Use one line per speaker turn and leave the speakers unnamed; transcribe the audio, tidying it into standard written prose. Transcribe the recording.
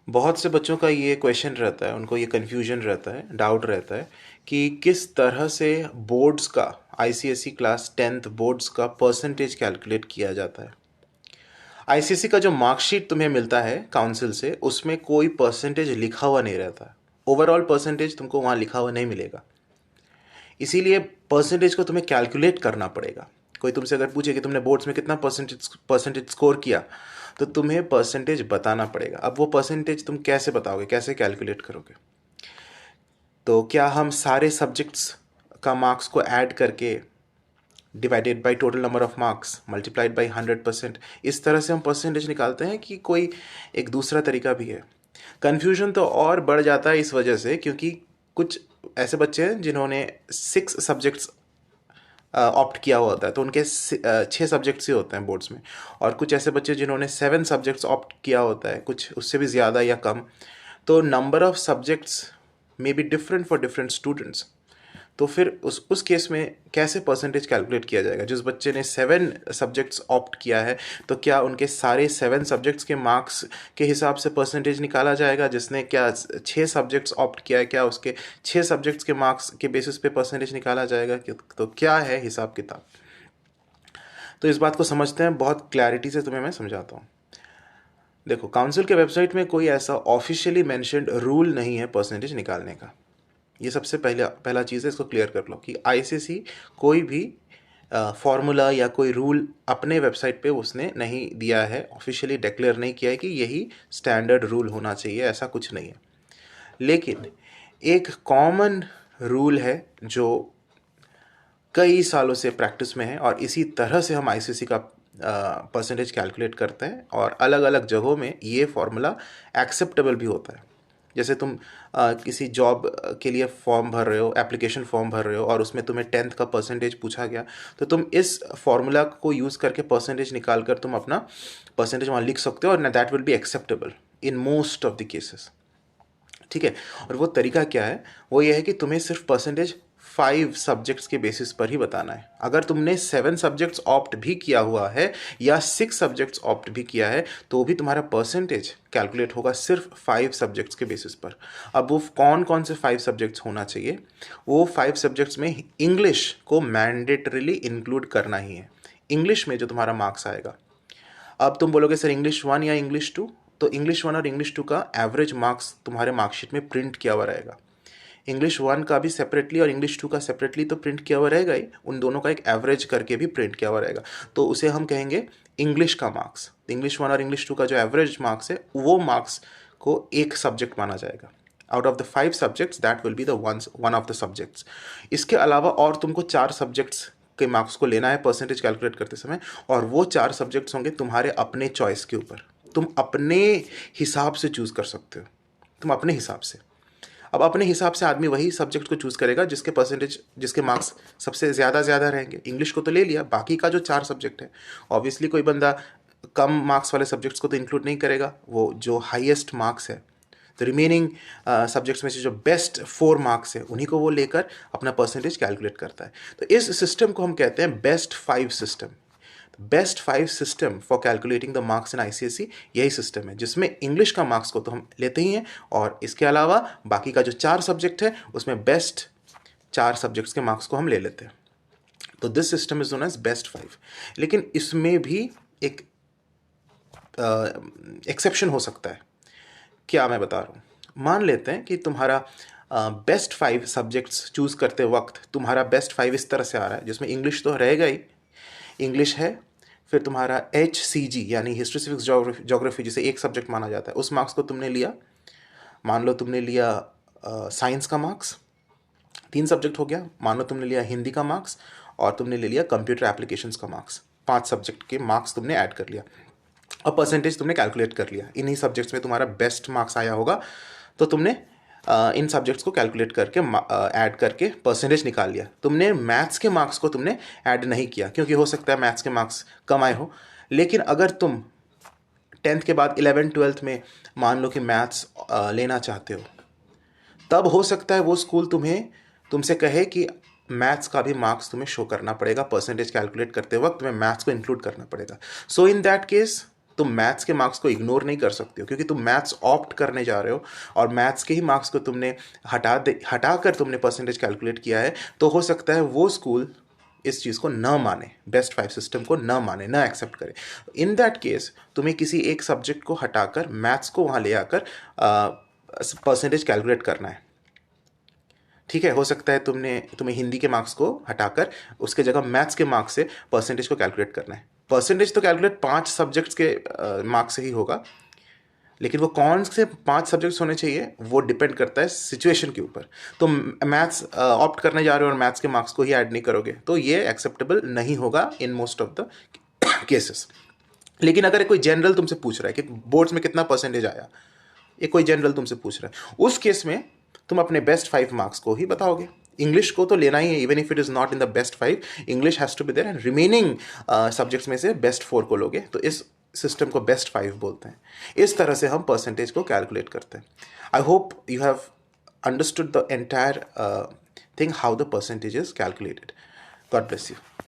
बहुत से बच्चों का ये क्वेश्चन रहता है, उनको ये कन्फ्यूजन रहता है, डाउट रहता है कि किस तरह से बोर्ड्स का, आईसीएसई क्लास 10th बोर्ड्स का परसेंटेज कैलकुलेट किया जाता है। आईसीएसई का जो मार्कशीट तुम्हें मिलता है काउंसिल से, उसमें कोई परसेंटेज लिखा हुआ नहीं रहता। ओवरऑल परसेंटेज तुमको वहाँ लिखा हुआ नहीं मिलेगा, इसीलिए परसेंटेज को तुम्हें कैलकुलेट करना पड़ेगा। कोई तुमसे अगर पूछे कि तुमने बोर्ड्स में कितना परसेंटेज स्कोर किया, तो तुम्हें परसेंटेज बताना पड़ेगा। अब वो परसेंटेज तुम कैसे बताओगे, कैसे कैलकुलेट करोगे? तो क्या हम सारे सब्जेक्ट्स का मार्क्स को ऐड करके divided by total number of marks multiplied by 100%, इस तरह से हम परसेंटेज निकालते हैं, कि कोई एक दूसरा तरीका भी है? कन्फ्यूजन तो और बढ़ जाता है इस वजह से, क्योंकि कुछ ऐसे बच्चे हैं जिन्होंने 6 सब्जेक्ट्स ऑप्ट किया हुआ होता है, तो उनके 6 सब्जेक्ट्स ही होते हैं बोर्ड्स में। और कुछ ऐसे बच्चे जिन्होंने 7 सब्जेक्ट्स ऑप्ट किया होता है, कुछ उससे भी ज़्यादा या कम। तो number of subjects may be different for different students. तो फिर उस केस में कैसे परसेंटेज कैलकुलेट किया जाएगा? जिस बच्चे ने 7 सब्जेक्ट्स ऑप्ट किया है, तो क्या उनके सारे 7 सब्जेक्ट्स के मार्क्स के हिसाब से परसेंटेज निकाला जाएगा? जिसने क्या 6 सब्जेक्ट्स ऑप्ट किया है, क्या उसके 6 सब्जेक्ट्स के मार्क्स के बेसिस पे परसेंटेज निकाला जाएगा? तो क्या है हिसाब किताब? तो इस बात को समझते हैं, बहुत क्लैरिटी से तुम्हें मैं समझाता हूँ। देखो, काउंसिल के वेबसाइट में कोई ऐसा ऑफिशियली मेंशन्ड रूल नहीं है परसेंटेज निकालने का। ये सबसे पहला चीज़ है, इसको क्लियर कर लो कि आईसीएसई कोई भी फॉर्मूला या कोई रूल अपने वेबसाइट पे उसने नहीं दिया है, ऑफिशियली डिक्लेयर नहीं किया है कि यही स्टैंडर्ड रूल होना चाहिए, ऐसा कुछ नहीं है। लेकिन एक कॉमन रूल है जो कई सालों से प्रैक्टिस में है, और इसी तरह से हम आईसीएसई का परसेंटेज कैलकुलेट करते हैं, और अलग अलग जगहों में ये फॉर्मूला एक्सेप्टेबल भी होता है। जैसे तुम किसी जॉब के लिए फॉर्म भर रहे हो, एप्लीकेशन फॉर्म भर रहे हो, और उसमें तुम्हें 10th का परसेंटेज पूछा गया, तो तुम इस फॉर्मूला को यूज़ करके परसेंटेज निकाल कर तुम अपना परसेंटेज वहाँ लिख सकते हो, और that will be acceptable in most of the cases. ठीक है। और वो तरीका क्या है? वो ये है कि तुम्हें सिर्फ परसेंटेज 5 सब्जेक्ट्स के बेसिस पर ही बताना है। अगर तुमने 7 सब्जेक्ट्स ऑप्ट भी किया हुआ है या 6 सब्जेक्ट्स ऑप्ट भी किया है, तो भी तुम्हारा परसेंटेज कैलकुलेट होगा सिर्फ 5 सब्जेक्ट्स के बेसिस पर। अब वो कौन कौन से 5 सब्जेक्ट्स होना चाहिए? वो 5 सब्जेक्ट्स में इंग्लिश को मैंडेटरीली इंक्लूड करना ही है। इंग्लिश में जो तुम्हारा मार्क्स आएगा, अब तुम बोलोगे सर इंग्लिश 1 या इंग्लिश 2, तो इंग्लिश 1 और इंग्लिश 2 का एवरेज मार्क्स तुम्हारे मार्कशीट में प्रिंट किया हुआ रहेगा। इंग्लिश 1 का भी सेपरेटली और इंग्लिश 2 का सेपरेटली तो प्रिंट किया हुआ रहेगा ही, उन दोनों का एक एवरेज करके भी प्रिंट किया हुआ रहेगा। तो उसे हम कहेंगे इंग्लिश का मार्क्स। इंग्लिश 1 और इंग्लिश 2 का जो एवरेज मार्क्स है, वो मार्क्स को एक सब्जेक्ट माना जाएगा। Out of the 5 subjects that will be the one of the subjects. इसके अलावा और तुमको 4 सब्जेक्ट्स के मार्क्स को लेना है परसेंटेज कैलकुलेट करते समय, और वो 4 सब्जेक्ट्स होंगे तुम्हारे अपने चॉइस के ऊपर। तुम अपने हिसाब से चूज़ कर सकते हो, तुम अपने हिसाब से। अब अपने हिसाब से आदमी वही सब्जेक्ट को चूज़ करेगा जिसके परसेंटेज, जिसके मार्क्स सबसे ज़्यादा रहेंगे। इंग्लिश को तो ले लिया, बाकी का जो 4 सब्जेक्ट है, ऑब्वियसली कोई बंदा कम मार्क्स वाले सब्जेक्ट्स को तो इंक्लूड नहीं करेगा। वो जो हाईएस्ट मार्क्स है, तो रिमेनिंग सब्जेक्ट्स में से जो बेस्ट 4 मार्क्स है, उन्हीं को वो लेकर अपना परसेंटेज कैलकुलेट करता है। तो इस सिस्टम को हम कहते हैं best 5 system. Best 5 system for calculating the marks in ICSE यही सिस्टम है, जिसमें इंग्लिश का मार्क्स को तो हम लेते ही हैं, और इसके अलावा बाकी का जो 4 सब्जेक्ट है, उसमें बेस्ट 4 सब्जेक्ट्स के मार्क्स को हम ले लेते हैं। तो this system is known as best 5। लेकिन इसमें भी एक एक्सेप्शन हो सकता है। क्या मैं बता रहा हूँ? मान लेते हैं कि तुम्हारा बेस्ट 5 सब्जेक्ट्स चूज़ करते वक्त तुम्हारा बेस्ट 5 इस तरह से आ रहा है, जिसमें इंग्लिश तो रहेगा ही, इंग्लिश है, फिर तुम्हारा HCG यानी हिस्ट्री सिविक्स जोग्राफी जिसे एक सब्जेक्ट माना जाता है, उस मार्क्स को तुमने लिया। मान लो तुमने लिया साइंस का मार्क्स, 3 सब्जेक्ट हो गया। मान लो तुमने लिया हिंदी का मार्क्स, और तुमने ले लिया कंप्यूटर एप्लीकेशंस का मार्क्स। 5 सब्जेक्ट के मार्क्स तुमने ऐड कर लिया, और परसेंटेज तुमने कैलकुलेट कर लिया। इन्हीं सब्जेक्ट्स में तुम्हारा बेस्ट मार्क्स आया होगा, तो तुमने इन सब्जेक्ट्स को कैलकुलेट करके ऐड करके परसेंटेज निकाल लिया। तुमने मैथ्स के मार्क्स को तुमने ऐड नहीं किया, क्योंकि हो सकता है मैथ्स के मार्क्स कम आए हो। लेकिन अगर तुम 10th के बाद 11th-12th में मान लो कि मैथ्स लेना चाहते हो, तब हो सकता है वो स्कूल तुमसे कहे कि मैथ्स का भी मार्क्स तुम्हें शो करना पड़ेगा, परसेंटेज कैलकुलेट करते वक्त तुम्हें मैथ्स को इंक्लूड करना पड़ेगा। सो इन दैट केस तुम मैथ्स के मार्क्स को इग्नोर नहीं कर सकते हो, क्योंकि तुम मैथ्स ऑप्ट करने जा रहे हो और मैथ्स के ही मार्क्स को तुमने हटाकर तुमने परसेंटेज कैलकुलेट किया है, तो हो सकता है वो स्कूल इस चीज़ को न माने, बेस्ट 5 सिस्टम को न माने, न एक्सेप्ट करे। इन दैट केस तुम्हें किसी एक सब्जेक्ट को हटाकर मैथ्स को वहाँ ले आकर परसेंटेज कैलकुलेट करना है। ठीक है, हो सकता है तुम्हें हिंदी के मार्क्स को हटाकर उसके जगह मैथ्स के मार्क्स से परसेंटेज को कैलकुलेट करना है। परसेंटेज तो कैलकुलेट 5 सब्जेक्ट्स के मार्क्स से ही होगा, लेकिन वो कौन से 5 सब्जेक्ट्स होने चाहिए वो डिपेंड करता है सिचुएशन के ऊपर। तो मैथ्स ऑप्ट करने जा रहे हो और मैथ्स के मार्क्स को ही ऐड नहीं करोगे तो ये एक्सेप्टेबल नहीं होगा in most of the cases. लेकिन अगर कोई जनरल तुमसे पूछ रहा है कि बोर्ड्स में कितना परसेंटेज आया, ये कोई जनरल तुमसे पूछ रहा है, उस केस में तुम अपने बेस्ट 5 मार्क्स को ही बताओगे। इंग्लिश को तो लेना ही है, even if it is not in the best 5, English has to be there, and remaining subjects में से बेस्ट 4 को लोगे, तो इस सिस्टम को बेस्ट 5 बोलते हैं। इस तरह से हम परसेंटेज को कैलकुलेट करते हैं। I hope you have understood the entire thing, how the percentage is calculated. God bless you.